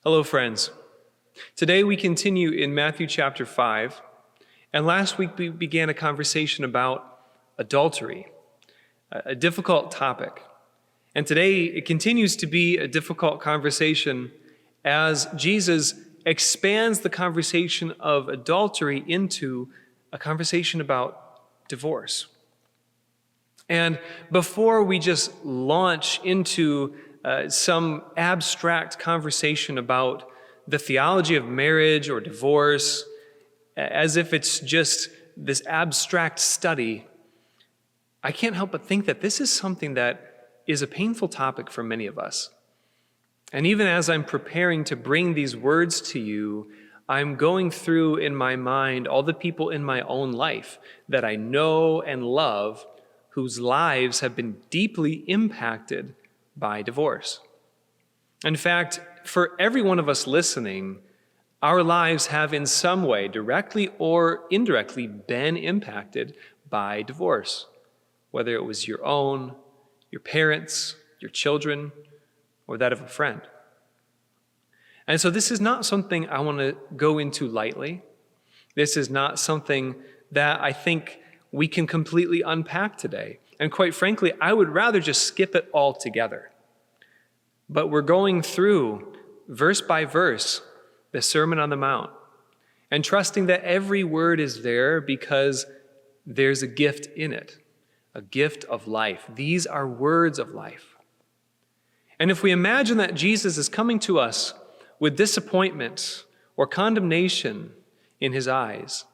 Hello, friends. Today we continue in Matthew chapter 5, and last week we began a conversation about adultery, a difficult topic. And today it continues to be a difficult conversation as Jesus expands the conversation of adultery into a conversation about divorce. And before we just launch into some abstract conversation about the theology of marriage or divorce, as if it's just this abstract study, I can't help but think that this is something that is a painful topic for many of us. And even as I'm preparing to bring these words to you, I'm going through in my mind all the people in my own life that I know and love whose lives have been deeply impacted by divorce. In fact, for every one of us listening, our lives have in some way, directly or indirectly, been impacted by divorce, whether it was your own, your parents, your children, or that of a friend. And so this is not something I want to go into lightly. This is not something that I think we can completely unpack today. And quite frankly, I would rather just skip it altogether. But we're going through, verse by verse, the Sermon on the Mount, and trusting that every word is there because there's a gift in it, a gift of life. These are words of life. And if we imagine that Jesus is coming to us with disappointment or condemnation in his eyes,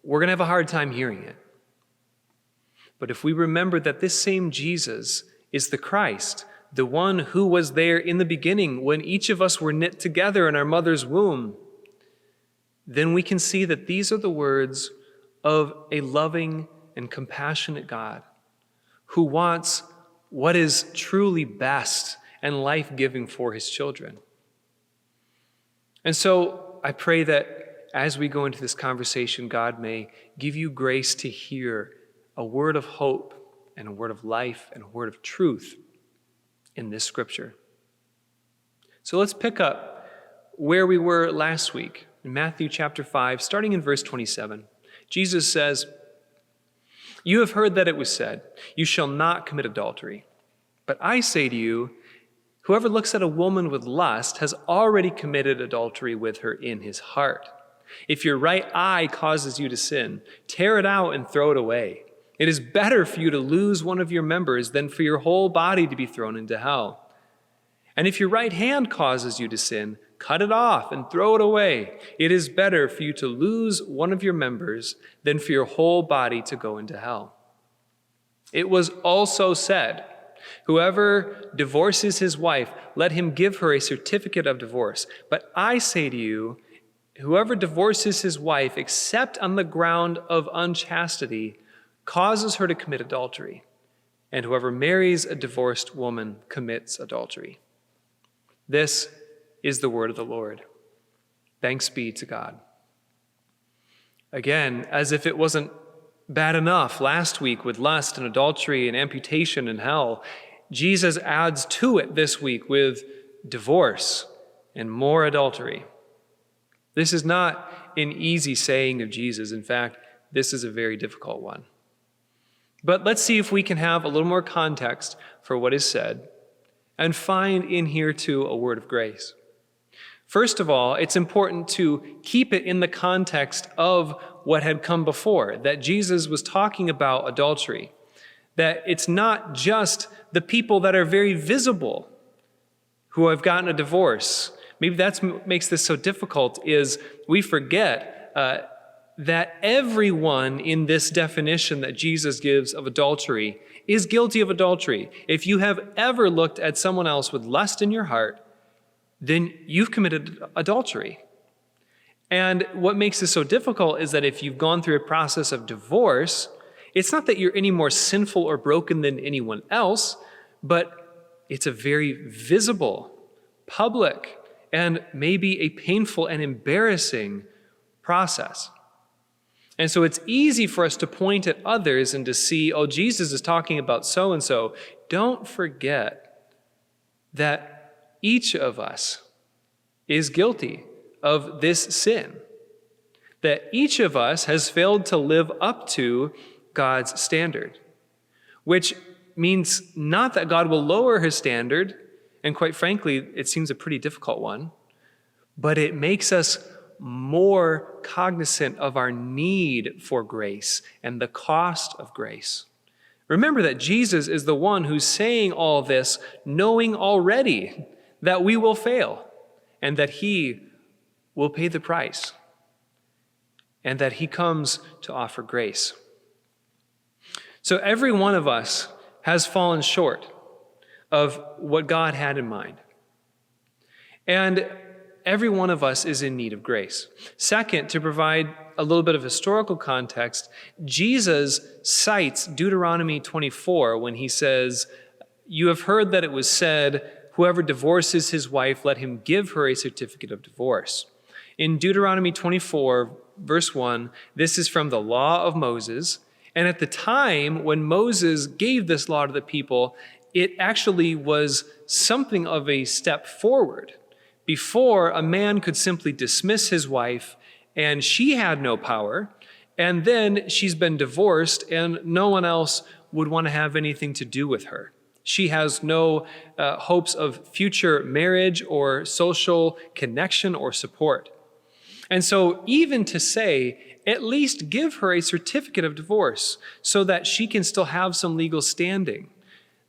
we're going to have a hard time hearing it. But if we remember that this same Jesus is the Christ, the one who was there in the beginning when each of us were knit together in our mother's womb, then we can see that these are the words of a loving and compassionate God who wants what is truly best and life-giving for his children. And so I pray that as we go into this conversation, God may give you grace to hear a word of hope and a word of life and a word of truth in this scripture. So let's pick up where we were last week in Matthew chapter 5, starting in verse 27. Jesus says, "You have heard that it was said, 'You shall not commit adultery.' But I say to you, whoever looks at a woman with lust has already committed adultery with her in his heart. If your right eye causes you to sin, tear it out and throw it away. It is better for you to lose one of your members than for your whole body to be thrown into hell. And if your right hand causes you to sin, cut it off and throw it away. It is better for you to lose one of your members than for your whole body to go into hell. It was also said, whoever divorces his wife, let him give her a certificate of divorce. But I say to you, whoever divorces his wife except on the ground of unchastity causes her to commit adultery, and whoever marries a divorced woman commits adultery." This is the word of the Lord. Thanks be to God. Again, as if it wasn't bad enough last week with lust and adultery and amputation and hell, Jesus adds to it this week with divorce and more adultery. This is not an easy saying of Jesus. In fact, this is a very difficult one. But let's see if we can have a little more context for what is said and find in here too a word of grace. First of all, it's important to keep it in the context of what had come before, that Jesus was talking about adultery, that it's not just the people that are very visible who have gotten a divorce. Maybe that's what makes this so difficult is we forget that everyone in this definition that Jesus gives of adultery is guilty of adultery. If you have ever looked at someone else with lust in your heart, then you've committed adultery. And what makes this so difficult is that if you've gone through a process of divorce, it's not that you're any more sinful or broken than anyone else, but it's a very visible, public, and maybe a painful and embarrassing process. And so it's easy for us to point at others and to see, oh, Jesus is talking about so-and-so. Don't forget that each of us is guilty of this sin, that each of us has failed to live up to God's standard, which means not that God will lower his standard, and quite frankly, it seems a pretty difficult one, but it makes us more cognizant of our need for grace and the cost of grace. Remember that Jesus is the one who's saying all this, knowing already that we will fail and that he will pay the price and that he comes to offer grace. So every one of us has fallen short of what God had in mind. And every one of us is in need of grace. Second, to provide a little bit of historical context, Jesus cites Deuteronomy 24 when he says, "You have heard that it was said, 'Whoever divorces his wife, let him give her a certificate of divorce.'" In Deuteronomy 24, verse 1, this is from the law of Moses. And at the time when Moses gave this law to the people, it actually was something of a step forward. Before, a man could simply dismiss his wife, and she had no power, and then she's been divorced, and no one else would want to have anything to do with her. She has no hopes of future marriage or social connection or support. And so even to say, at least give her a certificate of divorce so that she can still have some legal standing,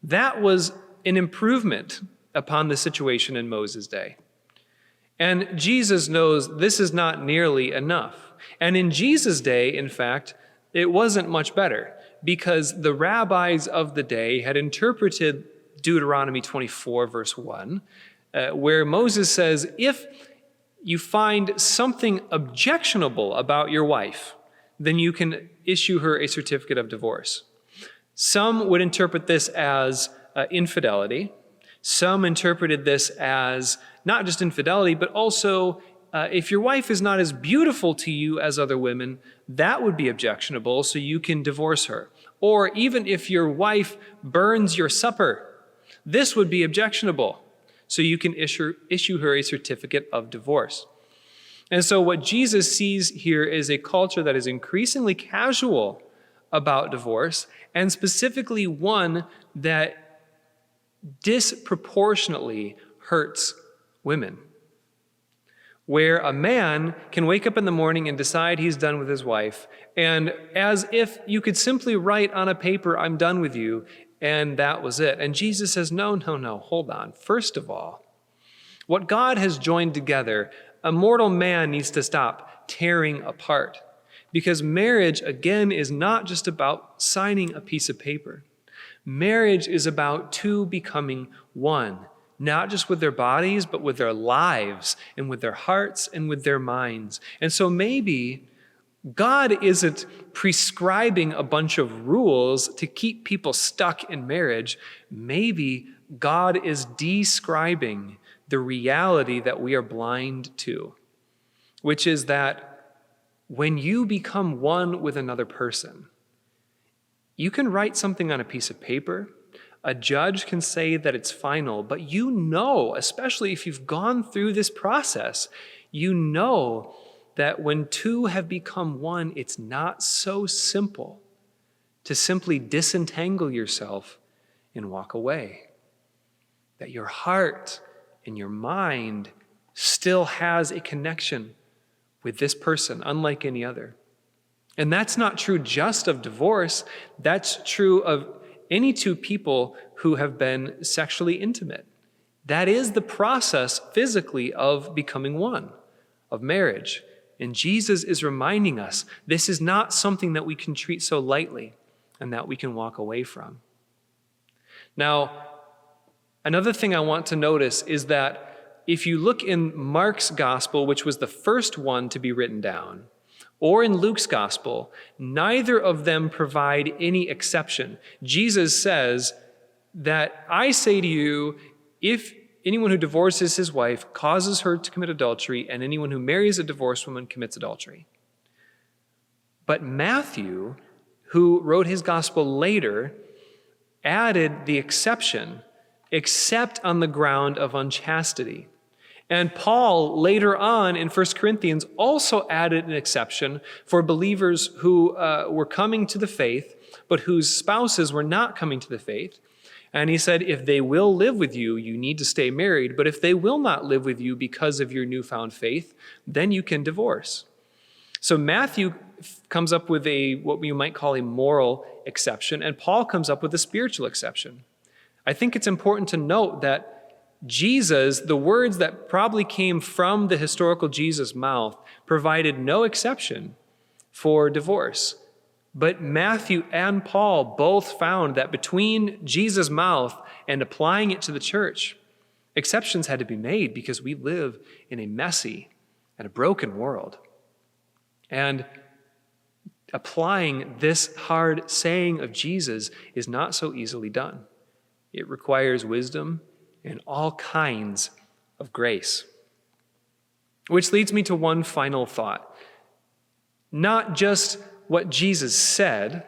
that was an improvement upon the situation in Moses' day. And Jesus knows this is not nearly enough. And in Jesus' day, in fact, it wasn't much better because the rabbis of the day had interpreted Deuteronomy 24, verse 1, where Moses says, if you find something objectionable about your wife, then you can issue her a certificate of divorce. Some would interpret this as infidelity. Some interpreted this as not just infidelity, but also if your wife is not as beautiful to you as other women, that would be objectionable, so you can divorce her. Or even if your wife burns your supper, this would be objectionable, so you can issue her a certificate of divorce. And so what Jesus sees here is a culture that is increasingly casual about divorce, and specifically one that disproportionately hurts women, where a man can wake up in the morning and decide he's done with his wife, and as if you could simply write on a paper, "I'm done with you," and that was it. And Jesus says, no, hold on. First of all, what God has joined together, a mortal man needs to stop tearing apart, because marriage, again, is not just about signing a piece of paper. Marriage is about two becoming one, not just with their bodies, but with their lives and with their hearts and with their minds. And so maybe God isn't prescribing a bunch of rules to keep people stuck in marriage. Maybe God is describing the reality that we are blind to, which is that when you become one with another person, you can write something on a piece of paper. A judge can say that it's final, but you know, especially if you've gone through this process, you know that when two have become one, it's not so simple to simply disentangle yourself and walk away. That your heart and your mind still has a connection with this person, unlike any other. And that's not true just of divorce. That's true of any two people who have been sexually intimate. That is the process physically of becoming one, of marriage. And Jesus is reminding us this is not something that we can treat so lightly and that we can walk away from. Now, another thing I want to notice is that if you look in Mark's gospel, which was the first one to be written down, or in Luke's gospel, neither of them provide any exception. Jesus says that I say to you, if anyone who divorces his wife causes her to commit adultery, and anyone who marries a divorced woman commits adultery. But Matthew, who wrote his gospel later, added the exception, except on the ground of unchastity. And Paul, later on in 1 Corinthians, also added an exception for believers who were coming to the faith, but whose spouses were not coming to the faith. And he said, if they will live with you, you need to stay married. But if they will not live with you because of your newfound faith, then you can divorce. So Matthew comes up with what you might call a moral exception, and Paul comes up with a spiritual exception. I think it's important to note that Jesus, the words that probably came from the historical Jesus' mouth, provided no exception for divorce. But Matthew and Paul both found that between Jesus' mouth and applying it to the church, exceptions had to be made because we live in a messy and a broken world. And applying this hard saying of Jesus is not so easily done. It requires wisdom and all kinds of grace. Which leads me to one final thought. Not just what Jesus said,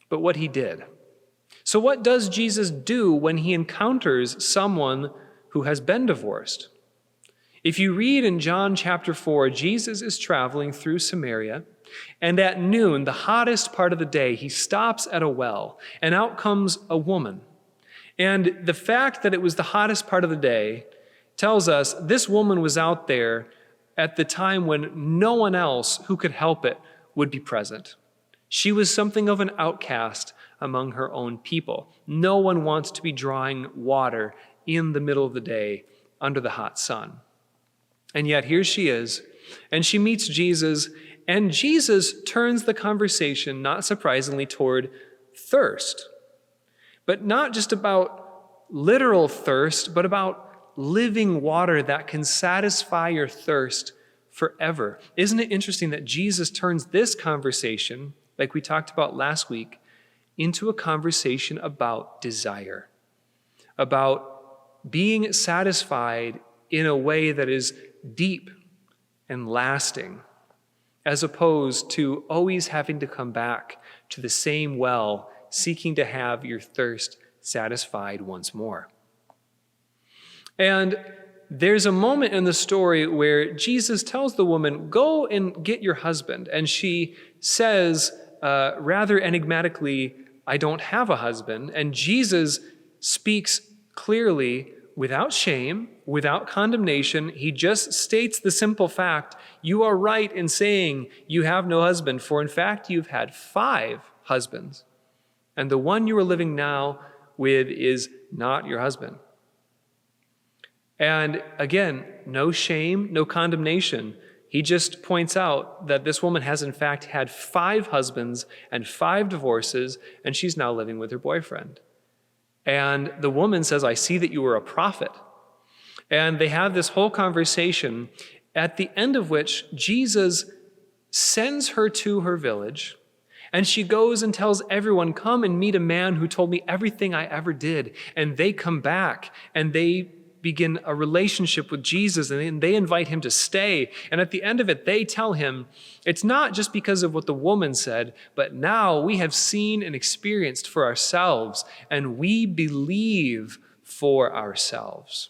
but what he did. So what does Jesus do when he encounters someone who has been divorced? If you read in John chapter 4, Jesus is traveling through Samaria, and at noon, the hottest part of the day, he stops at a well, and out comes a woman. And the fact that it was the hottest part of the day tells us this woman was out there at the time when no one else who could help it would be present. She was something of an outcast among her own people. No one wants to be drawing water in the middle of the day under the hot sun. And yet here she is, and she meets Jesus, and Jesus turns the conversation, not surprisingly, toward thirst. But not just about literal thirst, but about living water that can satisfy your thirst forever. Isn't it interesting that Jesus turns this conversation, like we talked about last week, into a conversation about desire, about being satisfied in a way that is deep and lasting, as opposed to always having to come back to the same well, seeking to have your thirst satisfied once more. And there's a moment in the story where Jesus tells the woman, go and get your husband. And she says, rather enigmatically, I don't have a husband. And Jesus speaks clearly, without shame, without condemnation. He just states the simple fact, you are right in saying you have no husband, for in fact you've had 5 husbands. And the one you are living now with is not your husband. And again, no shame, no condemnation. He just points out that this woman has in fact had 5 husbands and 5 divorces, and she's now living with her boyfriend. And the woman says, I see that you are a prophet. And they have this whole conversation, at the end of which Jesus sends her to her village. And she goes and tells everyone, come and meet a man who told me everything I ever did. And they come back and they begin a relationship with Jesus, and they invite him to stay. And at the end of it, they tell him, it's not just because of what the woman said, but now we have seen and experienced for ourselves, and we believe for ourselves.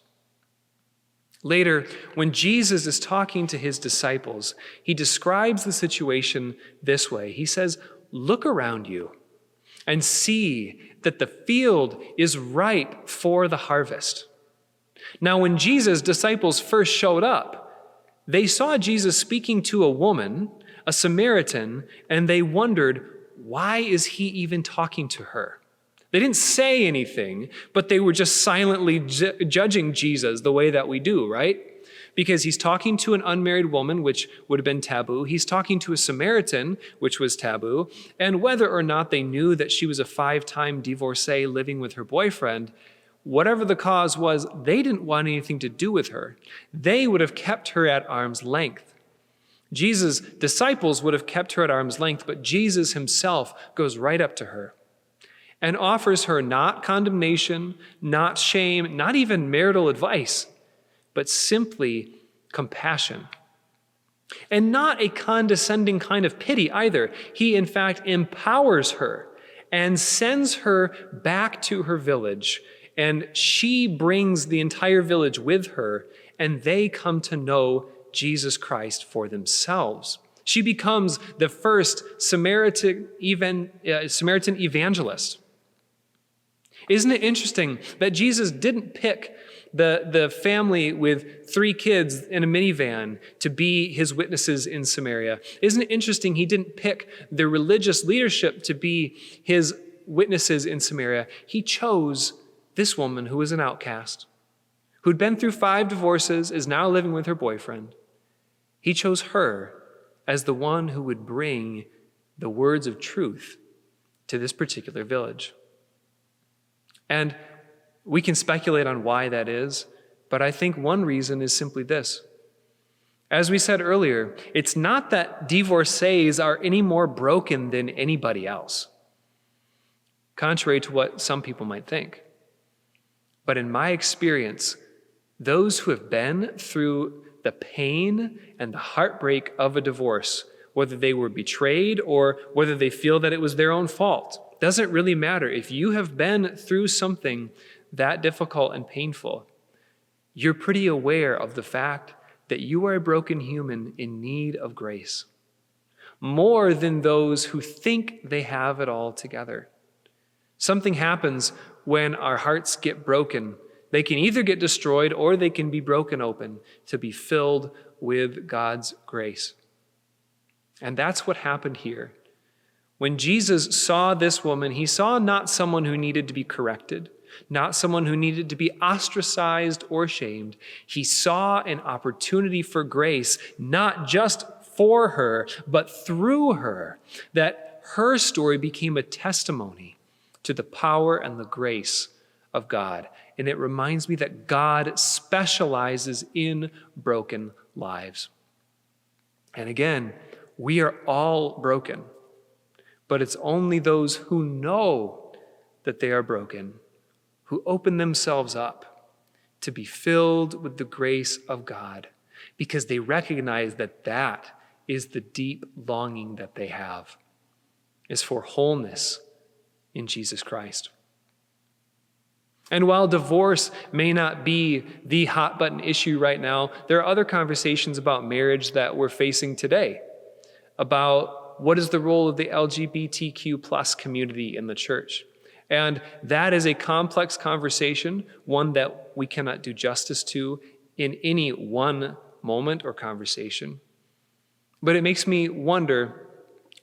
Later, when Jesus is talking to his disciples, he describes the situation this way. He says, look around you and see that the field is ripe for the harvest. Now, when Jesus' disciples first showed up, they saw Jesus speaking to a woman, a Samaritan, and they wondered, why is he even talking to her? They didn't say anything, but they were just silently judging Jesus the way that we do, right? Because he's talking to an unmarried woman, which would have been taboo. He's talking to a Samaritan, which was taboo. And whether or not they knew that she was a 5-time divorcee living with her boyfriend, whatever the cause was, they didn't want anything to do with her. They would have kept her at arm's length. Jesus' disciples would have kept her at arm's length, but Jesus himself goes right up to her and offers her not condemnation, not shame, not even marital advice, but simply compassion. And not a condescending kind of pity either. He, in fact, empowers her and sends her back to her village. And she brings the entire village with her and they come to know Jesus Christ for themselves. She becomes the first Samaritan evangelist. Isn't it interesting that Jesus didn't pick the family with 3 kids in a minivan to be his witnesses in Samaria? Isn't it interesting he didn't pick the religious leadership to be his witnesses in Samaria? He chose this woman who was an outcast, who'd been through 5 divorces, is now living with her boyfriend. He chose her as the one who would bring the words of truth to this particular village. And we can speculate on why that is, but I think one reason is simply this. As we said earlier, it's not that divorcees are any more broken than anybody else, contrary to what some people might think. But in my experience, those who have been through the pain and the heartbreak of a divorce, whether they were betrayed or whether they feel that it was their own fault, doesn't really matter. If you have been through something that difficult and painful, you're pretty aware of the fact that you are a broken human in need of grace, more than those who think they have it all together. Something happens when our hearts get broken. They can either get destroyed or they can be broken open to be filled with God's grace. And that's what happened here. When Jesus saw this woman, he saw not someone who needed to be corrected, not someone who needed to be ostracized or shamed. He saw an opportunity for grace, not just for her, but through her, that her story became a testimony to the power and the grace of God. And it reminds me that God specializes in broken lives. And again, we are all broken, but it's only those who know that they are broken who open themselves up to be filled with the grace of God, because they recognize that that is the deep longing that they have, is for wholeness in Jesus Christ. And while divorce may not be the hot button issue right now, there are other conversations about marriage that we're facing today, about what is the role of the LGBTQ plus community in the church. And that is a complex conversation, one that we cannot do justice to in any one moment or conversation. But it makes me wonder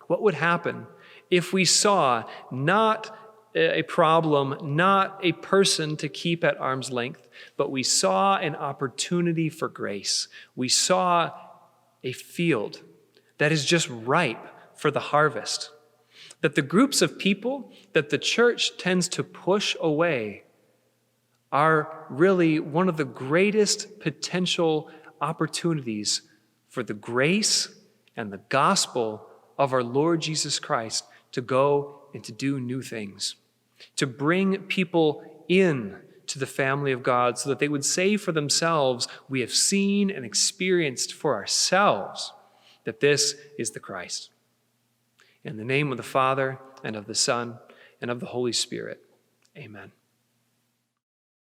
what would happen if we saw not a problem, not a person to keep at arm's length, but we saw an opportunity for grace. We saw a field that is just ripe for the harvest. That the groups of people that the church tends to push away are really one of the greatest potential opportunities for the grace and the gospel of our Lord Jesus Christ to go and to do new things, to bring people in to the family of God so that they would say for themselves, we have seen and experienced for ourselves that this is the Christ. In the name of the Father, and of the Son, and of the Holy Spirit, amen.